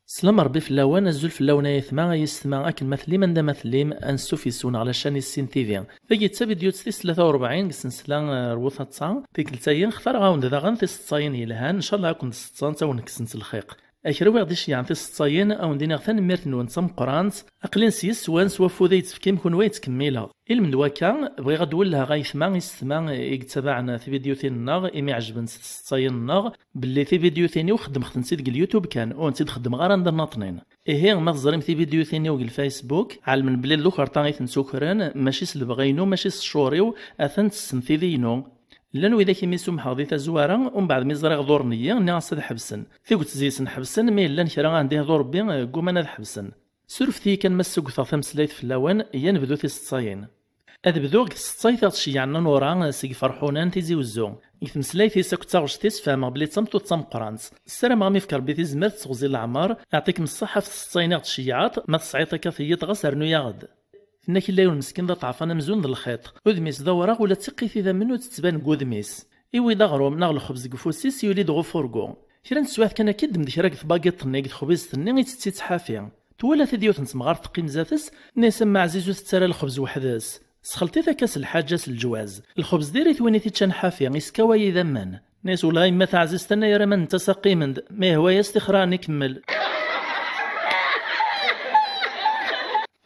سلام ربي في اللوان الزول في اللون يثما يستمع اكل مثلي من دا مثليم انسو في سون على شان السين تيفي فيجي تا فيديو 43 سلسله روثه 9 ديك التاين اختار غاون دا غن في 6 يلهان ان شاء الله كنت 6 تا ونكسنت الخيق اكرو غادي شي عن في 6 او ندينا ثاني ميرت نونصم قرانت اقلين سيس وان سوا فوديت في كيم كون ويت كميله من دواكا بغي غدول لها غايثما يستمع يتبعنا في فيديو ثاني الناغ ايمي عجبن 6 الناغ باللي في فيديو ثاني وخدم خدمت ديك اليوتيوب كان ونسيت خدم غير ندير ناطنين ايه ما تزريم في فيديو ثاني وك الفيسبوك علم بلي الاخر طاغيت نسكران ماشي سلبغينو ماشي الشوريو اثن تسنفيدينو لانو اذا كيما يسمح غادي تزواره ومن بعد ميزري غدور نيه ناصد حبسن في قلت زيسن حبسن مي لا نكرا عندي دور بي قوما حبسن سرفتي كان مسوق ثاثم سلايت في اللوان يا نبدو في 6 هذا بدو 6 تشيعنا نورا سي فرحونان تيزي وزو يتمسلايتي ساك تاغشتيس فما بلي تصمتو تصم قرانت السلام غامي فكر بيتي زمرت تغزي العمر يعطيك من الصحه في 6 تشيعات ما تصعيطك في تغسرنو يا غد فناك اللي المسكين ذا طعفنا مزون ذا الخيط ودميس دورا ولا تقيتي ذا منو تتبان قودميس ايوي داغرو ناغ الخبز كفوسيس يولي دغو فوركو كرا نسوات كان اكيد من ديك راك باقيط نيك خبز تني يتسيت حافيا تولا ثديوت نسمغار تقيم زاتس ناس مع عزيزو تتسرى الخبز وحداس سخلتي ذا كاس الحاجه الجواز الخبز ديري ثويني تيتشان حافيا يسكاوي ذمان ناس ولا ما تعزز تنا يا رمان انت سقيمند ما هو يستخراني كمل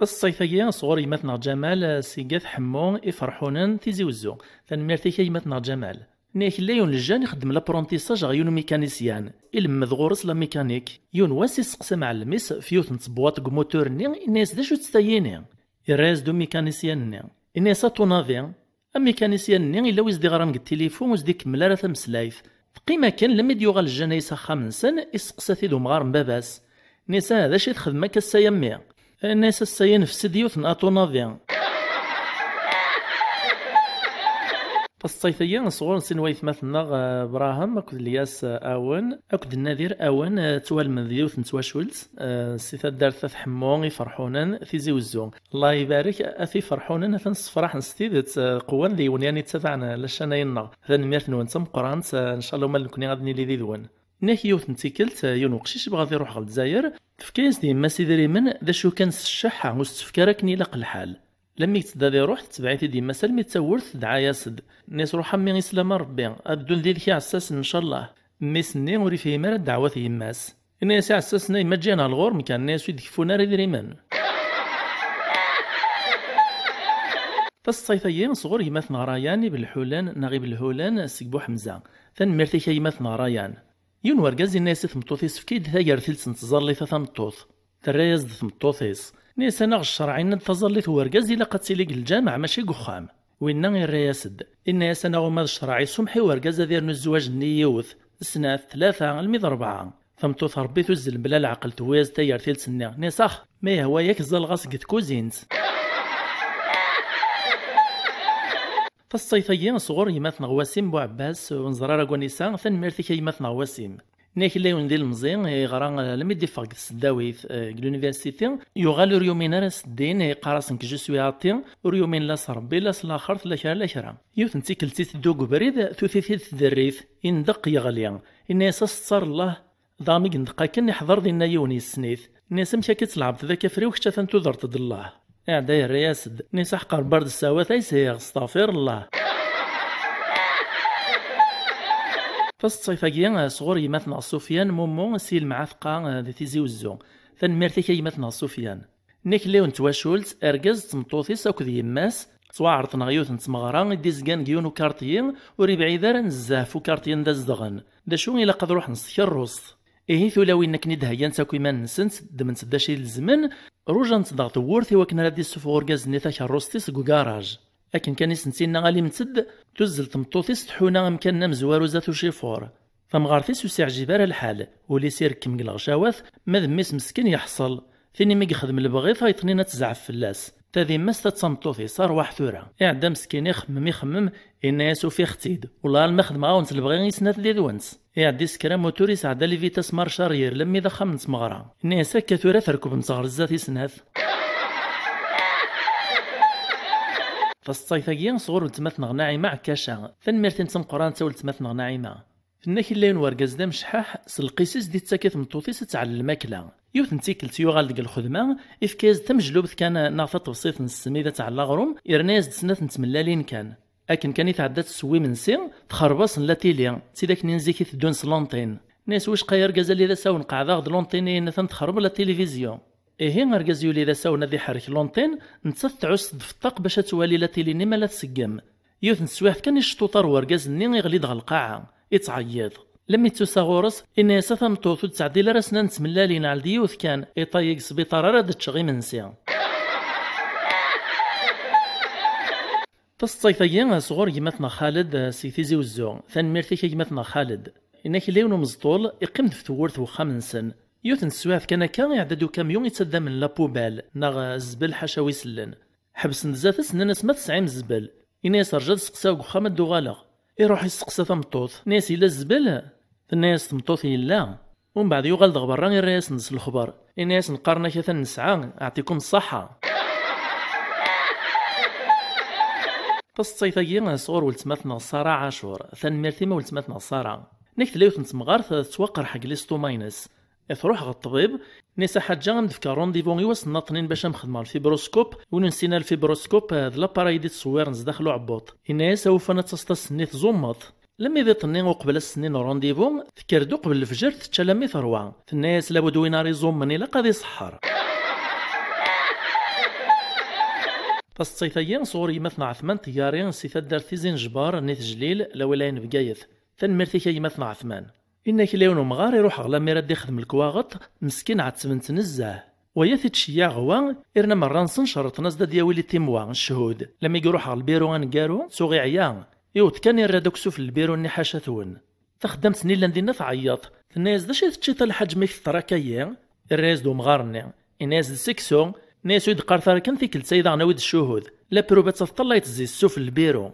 الصيفية صغور يمتنا جمال سيقاث حمون يفرحونن تيزي وزو تنميرتي كي يمتنا جمال نيك اللي يون الجان يخدم لابرونتيساج غيون ميكانيسيان إلمذ غورس لا ميكانيك يون واسي سقسم على الميس فيوت نتبواط كموتور ني الناس دا شو تستاييني يراز دو ميكانيسيان ني الناس طونافي الميكانيسيان ني إلا ويزدي غرام التليفون وزدي كمل راه تمسلايف قيمة كان لما ديوغا الجان يسخا من سن يسقسا ذو مغار مباباس نيسا هذا شي تخدم كالسيامي الناس السيين في سديوث ناطونافيان الصيفية صغور سنويث مثلنا براهم اكد الياس اون اكد النذير اون توال من ديوث نتواشولت سيثا دار ثلاث حمون يفرحونن ثيزي وزو الله يبارك اثي فرحونن ثنص فرح نستيدت قوان ديون يعني تتبعنا لشاناينا ثان ميرت نونتم قرانت ان شاء الله ما نكوني غادني لي ديدون ناك يوث نتيكلت يون وقشيش بغا يروح غل الجزائر تفكيز ديما سيدري من ذا شو كان الشحة مستفكرك نيلاق الحال لما يتدى روح تبعيتي ديما سلمي تسورث دعايا سد الناس روحا مي اسلام ربي ابدون ديالك عساس ان شاء الله ميسني وري فيه مال الدعوه يماس الناس عساسنا ما جينا الغور مكان الناس يدكفونا ريدري من فالصيفيين صغور يماث نغرايان بالحولان نغيب الهولان سكبو حمزه ثان ميرتي يماث نغرايان يون ورقاز الناس ثمطوثيس فكيد ثاير ثلث نتزر لي ثمطوث ترايز ثمطوثيس ناس انا الشرعين نتزر لي ورقاز الا قد تيليق الجامع ماشي قخام وين الرياسد الناس انا غما الشرعي سمحي ورقاز دير الزواج نيوث سنة 3 الميض 4 ثمطوث ربي تزل بلا العقل تويز ثاير ثلث ناس اخ ما هو ياك زلغاس قد كوزينت فالصيفيين صغور يماث نغواسيم بو عباس ونزرارا كونيسا ثان ميرتي يماث نغواسيم ناك اللي يندير المزيان يغرا لما يدي فاق السداويث لونيفرسيتي يغال ريومين راس الدين يقراسنك جو سوي عاطي ريومين لا صربي لا سلاخر لا كرا لا كرا يوث نتي كلتي تدوق بريد ثوثيث تدريث يندق يغلي الناس صار الله ضامي ندقا كان يحضر دينا يوني السنيث الناس مشا كتلعب ذاك فري وكتا تنتظر تد الله اعداي الرياسد ناس حقر برد السوات ايسيغ استغفر الله فالصيفاكيا صغور يماثنا سفيان مومو سيل معاثقا ذي تيزي وزو ثان ميرتيكا يماثنا سفيان نيك ليون تواشولت اركاز تمطوثيس اكد يماس تواعرط نغيوث نتمغرا ديزكان كيونو كارتيين وري بعيدار نزاف وكارتيين دا زدغن دا شو إلا قد روح نسكي الروس إيه ثولاوي إنك ندهيان تاكو إيمان نسنت دمنت داشي الزمن روجا نتضغط وورثي وكنا رادي السفو غركاز نيثاك الروستيس كو كاراج لكن كان يسنتينا غالي متد تزل تمطوثيس تحونا مكاننا مزوارو زاتو شيفور فمغارثيس وسيعجب على الحال ولي سير كم الغشاوات ما ذميس مسكين يحصل ثاني مي يخدم البغيث يطنينا تزعف فلاس تذي مس تتصمطوثي صار واحد ثورة اعدا مسكين يخمم إن ياسو في ختيد والله المخدم غاونس البغي يسنات دي دوانس اعدي سكرا موتوريس عدا لي فيتاس مارشارير لمي ذا خمس مغرا إن ياسا كثورة تركب نصغر الزات يسنات فالصيفاكي صغور ولتماثنغ ناعمة عكاشا فنميرتين تمقران تا ولتماثنغ ناعمة فناك اللين ورقاز دا مشحاح سلقيسيس دي تساكيت مطوطيس تعلى الماكلة يوث نتيكلت يوغال ديك الخدمة إفكاز تمجلوب كان ناغفة تبسيط السميدة تاع اللاغروم إرناز دسنات نتملالين كان أكن كان يتعدات السوي من سين تخربص لاتيليا تيداك ننزيكي تدون سلونطين ناس واش قاير رقاز اللي ذا ساون قاعدة غد لونطينين تخرب لا تيليفزيون إيه رقاز يولي ذا ساون ذي حرك لونطين نتصف تعس دفطاق باش توالي لا تيليني ما لا تسقم يوث نسواح كان يشطوطر ورقاز ني يغلي دغ القاعة يتعيط لم يتساغورس إن يساثم توثو تعديل راسنا نتملالين على ديوث كان يطيق سبيطار راد تشغي منسيا تصيفيا صغور يمثنا خالد سيثيزي وزو ثان ميرتيك يمثنا خالد إنك ليونو مزطول يقيم دفتورث وخامنسن يوث نسواف كان يعددو كاميون يتسدى من لابوبال ناغ الزبل حاشاوي سلن حبس نزاتس ناس ما تسعين الزبل إناس رجال سقساو خامد دو غالغ يروح يسقسا ثمطوط ناس إلا الزبل الناس تمطوط يلا ومن بعد يغال دغ برا الراس نس الخبر الناس نقارنا كثا نسعى أعطيكم الصحة تصيفاكي صغور ولتماثنا صارع عاشور ثان ميرتيما ولتماثنا صارع نكت ليوث نتمغار توقر حق ليستو ماينس تروح غا الطبيب نيسا حاجة مدفكا رونديفون يوصلنا طنين باش نخدمو الفيبروسكوب ونسينا الفيبروسكوب هاد لاباراي دي تصوير نزداخلو عبوط إنايا سوفنا تسطا السنيت زومط لما إذا طنين وقبل السنين رونديفون تكردو قبل الفجر تتشلمي ثروة الناس لابد ويناري زوم من إلا قادي صحر فالصيفيين صوري مثنى عثمان تيارين سيثات دار تيزين جبار نيث جليل لولاين بقايث ثان مرتيكا مثنى عثمان إنك ليونو مغار يروح غلا ميراد يخدم الكواغط مسكين عاد تمنت نزاه ويا تشيع غوا إرنا مرة نسنشرط ناس دا دياويلي تيموا الشهود لما يروح على البيرو غنقارو سوغي عيان يوت كان يرادوك سوف البيرو ني حاشا ثون تخدمت نيلا ندينا تعيط الناس داش تشيط الحجم التراكيا الراس دو مغارني الناس السكسو ناس يد قارثار كان في كل سيد عنا ويد الشهود لا بروبات تطلع يتزي السوف البيرو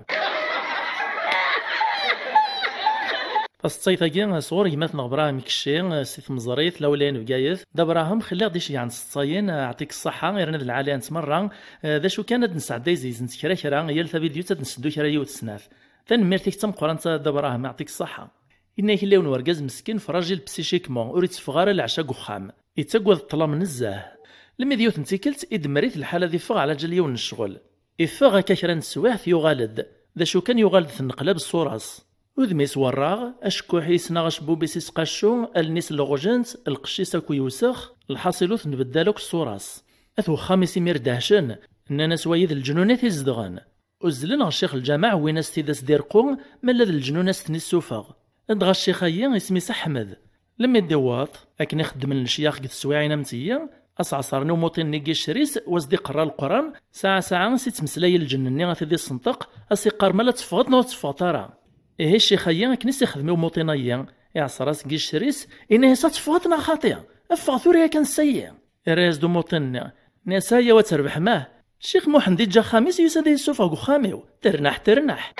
الصيفاكي صغور يمثنا براهم كشي سيف مزريت لولين بقايث دا براهم خلي غديش يعني الصاين يعطيك الصحة غير ناد العالية نتمرة ذا شو كانت نسعد دايزي نت كرا كرا هي الفيديو تنسدو كرا يوت سناف ثاني ميرتيك تم قران دا براهم يعطيك الصحة إنه كلاون ورقاز مسكين فراجل بسيشيكمون وريت فغار العشاق وخام يتقوى الطلام نزاه لما ديوت نتيكلت إدمريت الحالة ذي فغ على جليون الشغل إفغ كاكرا نسواه في يغالد ذا شو كان يغالد النقلاب الصوراس وذميس وراغ أشكوحي سناغش بوبيسيس قاشو النيس لغوجنت القشيسة كويوسخ الحاصلوث نبدالوك الصوراس أثو خامسي مير دهشن إننا سوايد الجنونات يزدغن وزلن الشيخ الجامع وين استيداس ديرقو ملذ الجنونات تنسوفغ ادغى الشيخ أيان اسمي أحمد لما يدواط أكن يخدم الشياخ قد سواعينا متيا أصعصرني وموطين نيجي الشريس وزدي قرا القرآن ساعة سيت مسلاي الجنني غاثي الصنطق أسي قرملة تفغط نو تفغطارا إيه الشيخ أيان كنيس يخدمو موطينيا يعصراس كي الشريس إنه ستفغطنا خاطئة أفغثوريا كان سيء إراز دو موطيننا ناسايا وتربح ماه الشيخ محمد جا خامس يسادي السوفاق خاميو ترنح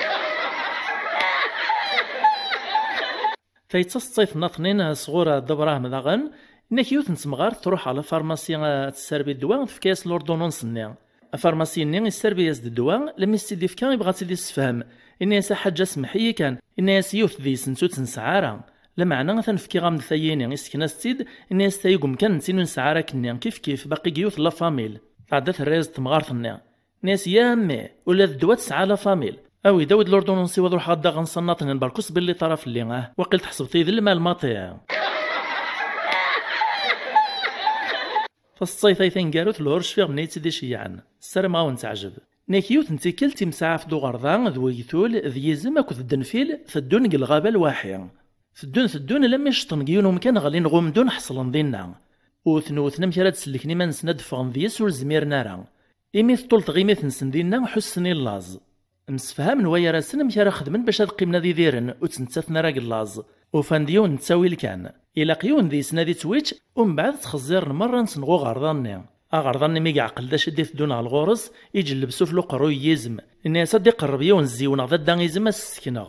فيتصيف ناطنين صغور دبراه مذاغن إنك يوث نتمغار تروح على فارماسيا تسربي الدواء في كاس لوردونونس نيا فارماسي نيا يسربي يزد الدواء لما يستدي في كان يبغى تسدي السفهم إن يسا حاجة سمحية كان إن يسا يوث ذي سنسو تنسعارا لمعنى مثلا في كيغام الثيين يسكن ستيد إن يسا يقوم كان نسينو نسعارا كنيا كيف باقي يوث لا فاميل عادات الريز تمغار ثنيا ناس يا أمي ولا الدواء تسعى لا فاميل أوي داود لوردونونسي وضروح غدا غنصناط نباركوس باللي طرف اللي وقلت حسبتي ذي المال ماطيع فالصيفايثين قالوت لورش فيغ منيت دي شيعان السلام غاون تعجب ناكيوت نتيكل تيمساع في دو غرضان ذويثول ذيزم اكو الدنفيل فدون الغابة الواحية فدون لما يشطن قيونهم كان غالين غومدون حصلن دينا وثنا مكراد سلكني ما نسند فغن ذيس والزمير نارا إميث طولت غيميث نسن دينا حسني اللاز مسفهم نوايا راسنا مكرا خدمن باش هاد قيمنا ذي ديرن وتنتثنا راك اللاز وفانديون نتساوي الكان إلا قيون ذي سنادي تويتش ومن بعد تخزير مرة نسنغو غرضاني غرضاني مي يعقل دا شدي تدون على الغورس يجي لبسو في القرو يزم الناس دي قرب يون زيون غدا يزم السكنة